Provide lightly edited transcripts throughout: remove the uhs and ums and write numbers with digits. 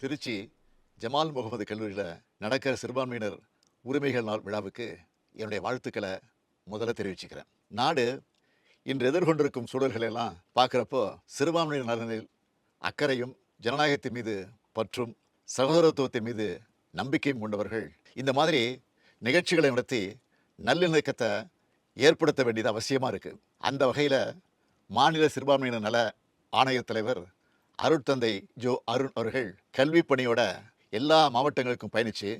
Trichy Jamal Mohammed கல்லூரியில் நடக்கிற சிறுபான்மையினர் உரிமைகள் நாள் விழாவுக்கு என்னுடைய வாழ்த்துக்களை முதல்ல தெரிவிச்சுக்கிறேன். நாடு இன்று எதிர்கொண்டிருக்கும் சூழல்களை எல்லாம் பார்க்குறப்போ சிறுபான்மையினர் நலனில் அக்கறையும் ஜனநாயகத்தின் மீது பற்றும் சகோதரத்துவத்தின் மீது நம்பிக்கையும் கொண்டவர்கள் இந்த மாதிரி நிகழ்ச்சிகளை நடத்தி நல்லிணக்கத்தை ஏற்படுத்த வேண்டியது அவசியமாக இருக்குது. அந்த வகையில் மாநில சிறுபான்மையினர் நல ஆணைய தலைவர் அருட்தந்தை ஜோ அருண் அவர்கள் கல்வி பணியோட எல்லா மாவட்டங்களுக்கும் பயணித்து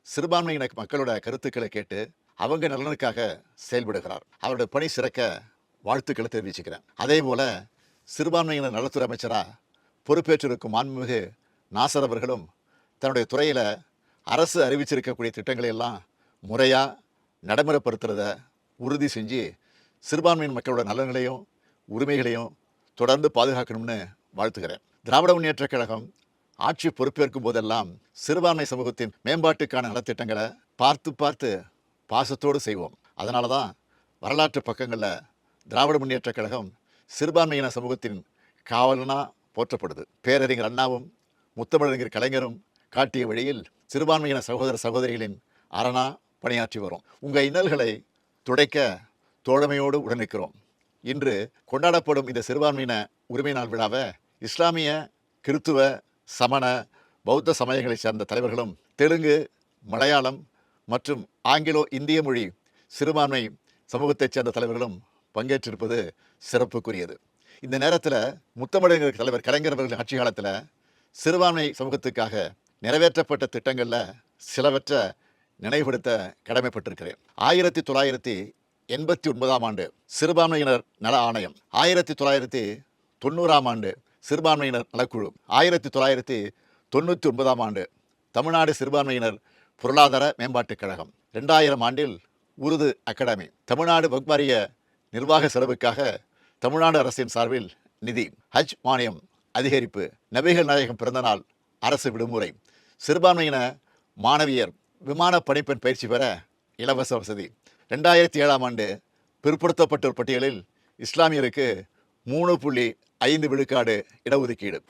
சிறுபான்மையின மக்களோட கருத்துக்களை கேட்டு அவங்க நலனுக்காக செயல்படுகிறார். அவருடைய பணி சிறக்க வாழ்த்துக்களை தெரிவிச்சுக்கிறேன். அதே போல் சிறுபான்மையினர் நலத்துறை அமைச்சராக பொறுப்பேற்றிருக்கும் மாண்புமிகு நாசர் அவர்களும் தன்னுடைய துறையில் அரசு அறிவிச்சிருக்கக்கூடிய திட்டங்களை எல்லாம் முறையாக நடைமுறைப்படுத்துறத உறுதி செஞ்சு சிறுபான்மையின் மக்களோட நலன்களையும் உரிமைகளையும் தொடர்ந்து பாதுகாக்கணும்னு வாழ்த்துக்கிறேன். திராவிட முன்னேற்றக் கழகம் ஆட்சி பொறுப்பேற்கும் போதெல்லாம் சிறுபான்மை சமூகத்தின் மேம்பாட்டுக்கான நலத்திட்டங்களை பார்த்து பாசத்தோடு செய்வோம். அதனால தான் வரலாற்று பக்கங்களில் திராவிட முன்னேற்றக் கழகம் சிறுபான்மையின சமூகத்தின் காவலனாக போற்றப்படுது. பேரறிஞர் அண்ணாவும் முத்தமிழறிஞர் கலைஞரும் காட்டிய வழியில் சிறுபான்மையின சகோதர சகோதரிகளின் அரணா பணியாற்றி வரும். உங்கள் இன்னல்களை துடைக்க தோழமையோடு உடனிருக்கிறோம். இன்று கொண்டாடப்படும் இந்த சிறுபான்மையின உரிமை நாள் விழாவை இஸ்லாமிய, கிறித்துவ, சமண, பௌத்த சமயங்களை சேர்ந்த தலைவர்களும் தெலுங்கு, மலையாளம் மற்றும் ஆங்கிலோ இந்திய மொழி சிறுபான்மை சமூகத்தைச் சேர்ந்த தலைவர்களும் பங்கேற்றிருப்பது சிறப்புக்குரியது. இந்த நேரத்தில் முத்தமிழறிஞர் தலைவர் கலைஞர் அவர்களின் ஆட்சி காலத்தில் சிறுபான்மை சமூகத்துக்காக நிறைவேற்றப்பட்ட திட்டங்களில் சிலவற்றை நினைவுபடுத்த கடமைப்பட்டிருக்கிறேன். 1989 ஆண்டு சிறுபான்மையினர் நல ஆணையம், 1990 ஆண்டு சிறுபான்மையினர் நலக்குழு, 1999 ஆண்டு தமிழ்நாடு சிறுபான்மையினர் பொருளாதார மேம்பாட்டுக் கழகம், 2000 ஆண்டில் உருது அகாடமி, தமிழ்நாடு வக்ஃப் நிர்வாக செலவுக்காக தமிழ்நாடு அரசின் சார்பில் நிதி, ஹஜ் மானியம் அதிகரிப்பு, நபிகள் நாயகம் பிறந்தநாள் அரசு விடுமுறை, சிறுபான்மையின மாணவியர் விமான பணிப்பெண் பயிற்சி பெற இலவச வசதி, 2007 ஆண்டு பிற்படுத்தப்பட்டோர் பட்டியலில் இஸ்லாமியருக்கு 3.5 விழுக்காடு இடஒதுக்கீடு.